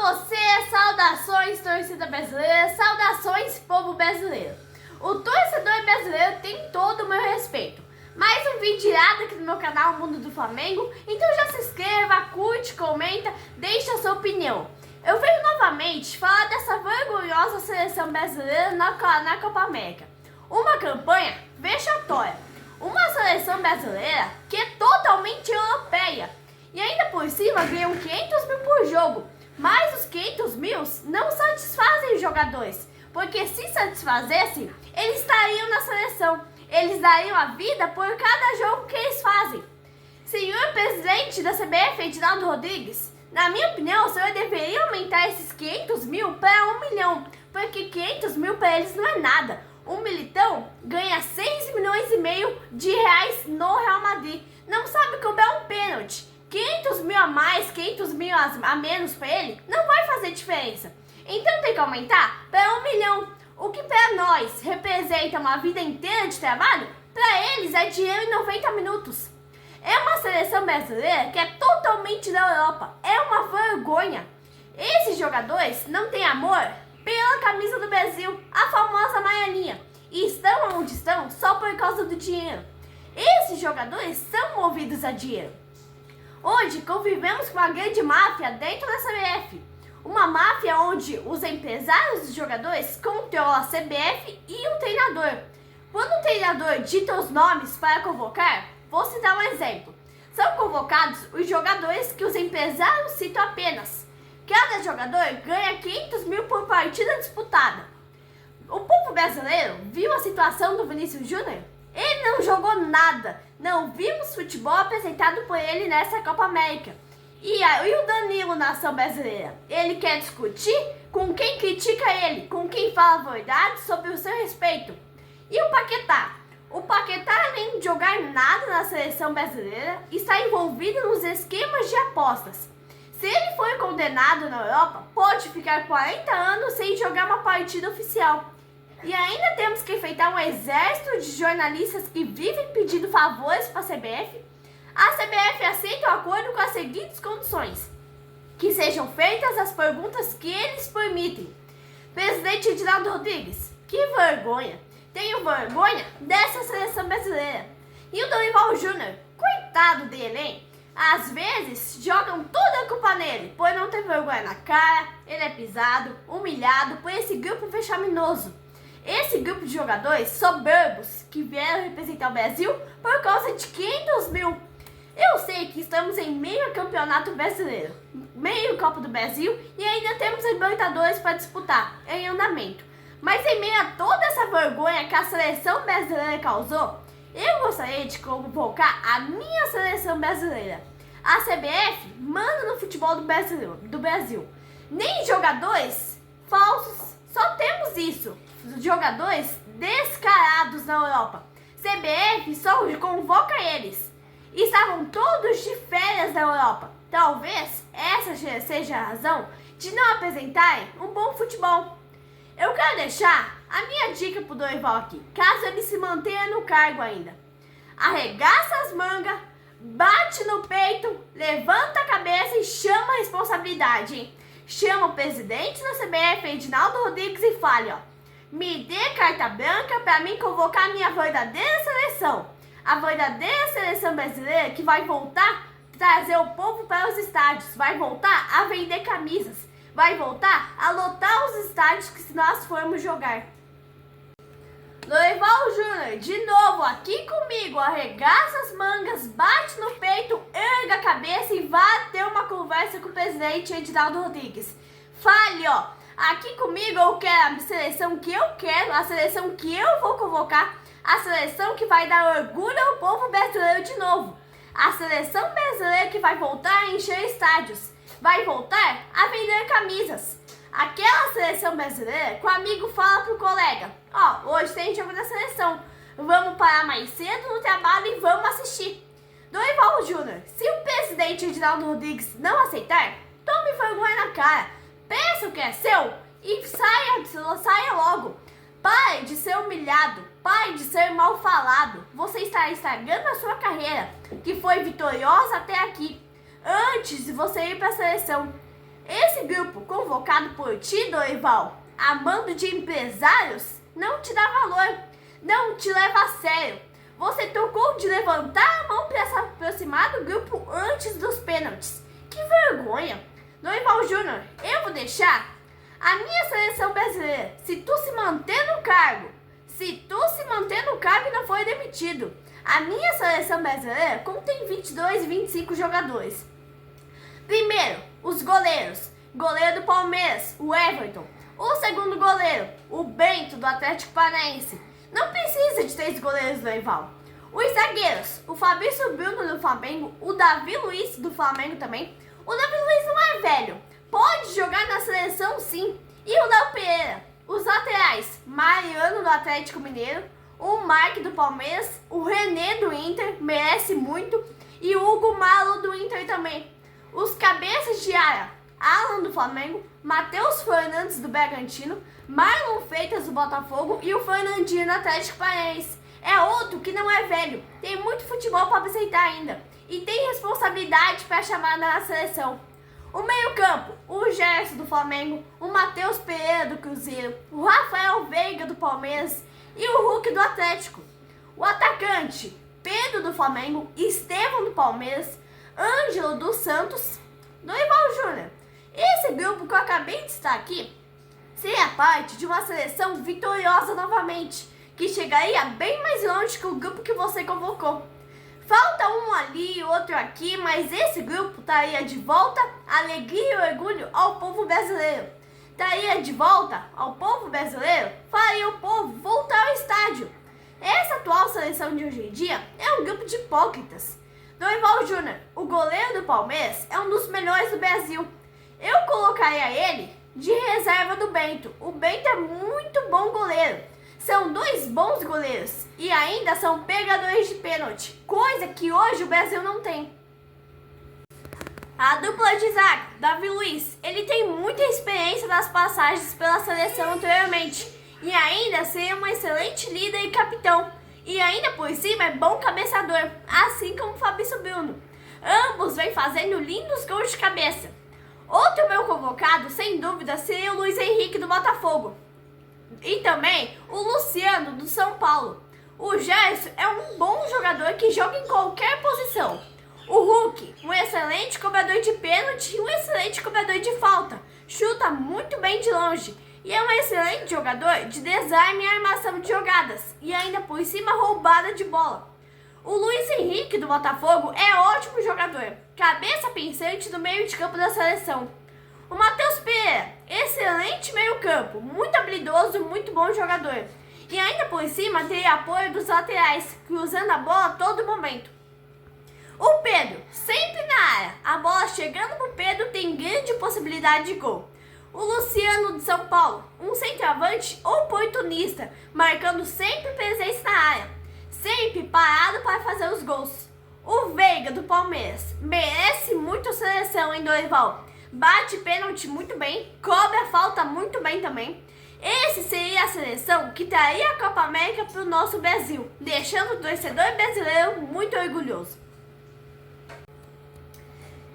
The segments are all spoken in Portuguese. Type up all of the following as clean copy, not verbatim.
você, saudações torcida brasileira, saudações povo brasileiro. O torcedor brasileiro tem todo o meu respeito. Mais um vídeo irado aqui no meu canal Mundo do Flamengo, então já se inscreva, curte, comenta, deixa a sua opinião. Eu venho novamente falar dessa vergonhosa seleção brasileira na Copa América. Uma campanha vexatória, uma seleção brasileira que é totalmente europeia. E ainda por cima ganham 500 mil por jogo. Mas os 500 mil não satisfazem os jogadores. Porque se satisfazessem, eles estariam na seleção. Eles dariam a vida por cada jogo que eles fazem. Senhor presidente da CBF, Edinaldo Rodrigues, na minha opinião, o senhor deveria aumentar esses 500 mil para 1 milhão. Porque 500 mil para eles não é nada. Um militão ganha 6 milhões e meio de reais no Real Madrid. Não sabe cobrar um pênalti. 500 mil a mais, 500 mil a menos para ele, não vai fazer diferença. Então tem que aumentar para 1 milhão. O que para nós representa uma vida inteira de trabalho, para eles é dinheiro em 90 minutos. É uma seleção brasileira que é totalmente da Europa. É uma vergonha. Esses jogadores não têm amor pela camisa do Brasil, a famosa amarelinha. E estão onde estão só por causa do dinheiro. Esses jogadores são movidos a dinheiro. Hoje convivemos com uma grande máfia dentro da CBF. Uma máfia onde os empresários dos jogadores controlam a CBF e o treinador. Quando o treinador dita os nomes para convocar, vou citar um exemplo. São convocados os jogadores que os empresários citam apenas. Cada jogador ganha 500 mil por partida disputada. O povo brasileiro viu a situação do Vinícius Júnior? Ele não jogou nada. Não vimos futebol apresentado por ele nessa Copa América. E o Danilo, nação brasileira? Ele quer discutir com quem critica ele, com quem fala a verdade sobre o seu respeito. E o Paquetá? O Paquetá, além de jogar nada na seleção brasileira, está envolvido nos esquemas de apostas. Se ele for condenado na Europa, pode ficar 40 anos sem jogar uma partida oficial. E ainda temos que enfrentar um exército de jornalistas que vivem pedindo favores para a CBF. A CBF aceita o acordo com as seguintes condições: que sejam feitas as perguntas que eles permitem. Presidente Edinaldo Rodrigues, que vergonha! Tenho vergonha dessa seleção brasileira. E o Dorival Júnior, coitado dele, hein? Às vezes jogam toda a culpa nele, por não ter vergonha na cara. Ele é pisado, humilhado por esse grupo vexaminoso. Esse grupo de jogadores soberbos que vieram representar o Brasil por causa de 500 mil. Eu sei que estamos em meio ao campeonato brasileiro, meio Copa do Brasil e ainda temos a Libertadores para disputar, em andamento. Mas em meio a toda essa vergonha que a seleção brasileira causou, eu gostaria de convocar a minha seleção brasileira. A CBF manda no futebol do Brasil. Nem jogadores falsos, só temos isso. Jogadores descarados na Europa. CBF só convoca eles. Estavam todos de férias na Europa. Talvez essa seja a razão de não apresentarem um bom futebol. Eu quero deixar a minha dica pro Dorival aqui, caso ele se mantenha no cargo ainda. Arregaça as mangas, bate no peito, levanta a cabeça e chama a responsabilidade, hein? Chama o presidente da CBF, Edinaldo Rodrigues, e fale, me dê carta branca para mim convocar a minha verdadeira seleção. A verdadeira seleção brasileira que vai voltar a trazer o povo para os estádios. Vai voltar a vender camisas. Vai voltar a lotar os estádios que nós formos jogar. Dorival Júnior, de novo aqui comigo. Arregaça as mangas, bate no peito, erga a cabeça e vá ter uma conversa com o presidente Edinaldo Rodrigues. Fale, aqui comigo eu quero a seleção que eu quero, a seleção que eu vou convocar, a seleção que vai dar orgulho ao povo brasileiro de novo. A seleção brasileira que vai voltar a encher estádios, vai voltar a vender camisas. Aquela seleção brasileira que o amigo fala pro colega, hoje tem jogo da seleção, vamos parar mais cedo no trabalho e vamos assistir. Dorival Júnior, se o presidente Edinaldo Rodrigues não aceitar, tome vergonha na cara. Peça o que é seu e saia logo. Pare de ser humilhado, pare de ser mal falado. Você está estragando a sua carreira, que foi vitoriosa até aqui, antes de você ir para a seleção. Esse grupo convocado por ti, Dorival, a mando de empresários, não te dá valor, não te leva a sério. Você tocou de levantar a mão para se aproximar do grupo antes dos pênaltis. Que vergonha! Dorival Júnior, eu vou deixar a minha seleção brasileira, se tu se manter no cargo e não foi demitido. A minha seleção brasileira contém 22 e 25 jogadores. Primeiro, os goleiros. Goleiro do Palmeiras, o Everton. O segundo goleiro, o Bento, do Atlético Paranaense. Não precisa de 3 goleiros, Dorival. Os zagueiros, o Fabrício Bruno do Flamengo, o Davi Luiz do Flamengo também. O Davi Luiz não é velho, pode jogar na seleção sim. E o Léo Pereira. Os laterais, Mariano do Atlético Mineiro, o Mark do Palmeiras, o René do Inter, merece muito, e o Hugo Malo do Inter também. Os cabeças de área, Alan do Flamengo, Matheus Fernandes do Bragantino, Marlon Freitas do Botafogo e o Fernandinho do Atlético Paranaense. É outro que não é velho, tem muito futebol para apresentar ainda e tem responsabilidade para chamar na seleção. O meio-campo, o Gerson do Flamengo, o Matheus Pereira do Cruzeiro, o Rafael Veiga do Palmeiras e o Hulk do Atlético. O atacante, Pedro do Flamengo, Estevão do Palmeiras, Ângelo dos Santos, Dorival Júnior. Esse grupo que eu acabei de estar aqui seria parte de uma seleção vitoriosa novamente, que chegaria bem mais longe que o grupo que você convocou. Falta um ali, outro aqui, mas esse grupo estaria de volta alegria e orgulho ao povo brasileiro. Estaria de volta ao povo brasileiro, faria o povo voltar ao estádio. Essa atual seleção de hoje em dia é um grupo de hipócritas. Dorival Júnior, o goleiro do Palmeiras, é um dos melhores do Brasil. Eu colocaria ele de reserva do Bento. O Bento é muito bom goleiro. São 2 bons goleiros e ainda são pegadores de pênalti, coisa que hoje o Brasil não tem. A dupla de zaga, Davi Luiz, ele tem muita experiência nas passagens pela seleção anteriormente e ainda seria um excelente líder e capitão. E ainda por cima é bom cabeçador, assim como o Fabrício Bruno. Ambos vêm fazendo lindos gols de cabeça. Outro meu convocado, sem dúvida, seria o Luiz Henrique do Botafogo. E também o Luciano do São Paulo. O Gerson é um bom jogador que joga em qualquer posição. O Hulk, um excelente cobrador de pênalti e um excelente cobrador de falta. Chuta muito bem de longe e é um excelente jogador de desarme e armação de jogadas. E ainda por cima roubada de bola. O Luiz Henrique do Botafogo é ótimo jogador. Cabeça pensante no meio de campo da seleção. O Matheus Pereira, excelente meio-campo, muito habilidoso, muito bom jogador. E ainda por cima tem apoio dos laterais, cruzando a bola a todo momento. O Pedro, sempre na área, a bola chegando pro Pedro tem grande possibilidade de gol. O Luciano de São Paulo, um centroavante oportunista, marcando sempre presença na área, sempre parado para fazer os gols. O Veiga do Palmeiras, merece muito a seleção, hein, Dorival? Bate pênalti muito bem, cobra falta muito bem também. Esse seria a seleção que traria a Copa América para o nosso Brasil, deixando o torcedor brasileiro muito orgulhoso.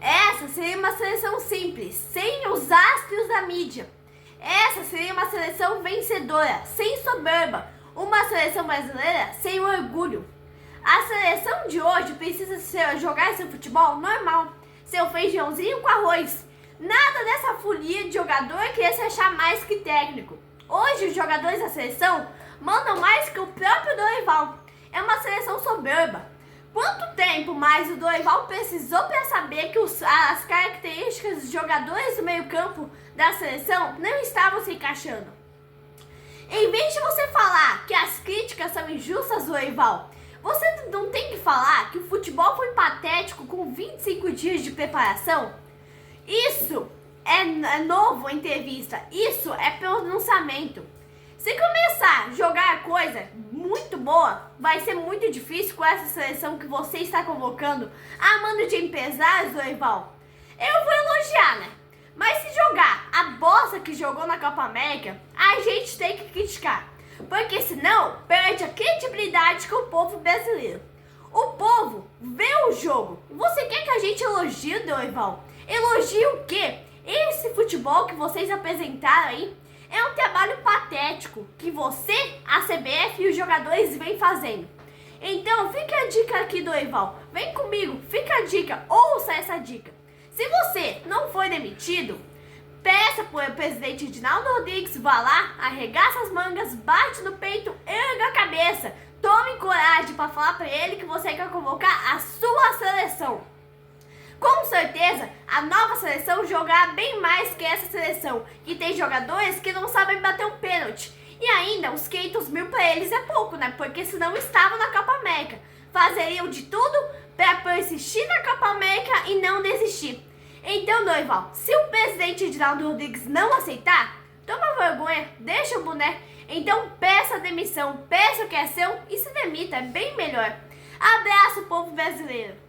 Essa seria uma seleção simples, sem os astros da mídia. Essa seria uma seleção vencedora, sem soberba, uma seleção brasileira sem orgulho. A seleção de hoje precisa jogar seu futebol normal, seu feijãozinho com arroz. Nada dessa folia de jogador querer se achar mais que técnico. Hoje os jogadores da seleção mandam mais que o próprio Dorival. É uma seleção soberba. Quanto tempo mais o Dorival precisou para saber que as características dos jogadores do meio campo da seleção não estavam se encaixando? Em vez de você falar que as críticas são injustas, Dorival, você não tem que falar que o futebol foi patético com 25 dias de preparação? Isso é novo em entrevista, isso é pronunciamento. Se começar a jogar coisa muito boa, vai ser muito difícil com essa seleção que você está convocando a mando de empresários, Dorival. Eu vou elogiar, né? Mas se jogar a bosta que jogou na Copa América, a gente tem que criticar. Porque senão perde a credibilidade com o povo brasileiro. O povo vê o jogo. Você quer que a gente elogie, Dorival? Elogie o quê? Esse futebol que vocês apresentaram aí é um trabalho patético que você, a CBF e os jogadores vêm fazendo. Então fica a dica aqui do Dorival, vem comigo, fica a dica, ouça essa dica. Se você não foi demitido, peça para o presidente Edinaldo Rodrigues, vá lá, arregaça as mangas, bate no peito, erga a cabeça, tome coragem para falar para ele que você quer convocar a sua seleção. Com certeza, a nova seleção jogará bem mais que essa seleção, que tem jogadores que não sabem bater um pênalti. E ainda, os 500 mil para eles é pouco, né? Porque senão estavam na Copa América. Fazeriam de tudo para persistir na Copa América e não desistir. Então, Dorival, se o presidente Edinaldo Rodrigues não aceitar, toma vergonha, deixa o boné. Então, peça demissão, peça o que é seu e se demita, é bem melhor. Abraço, povo brasileiro!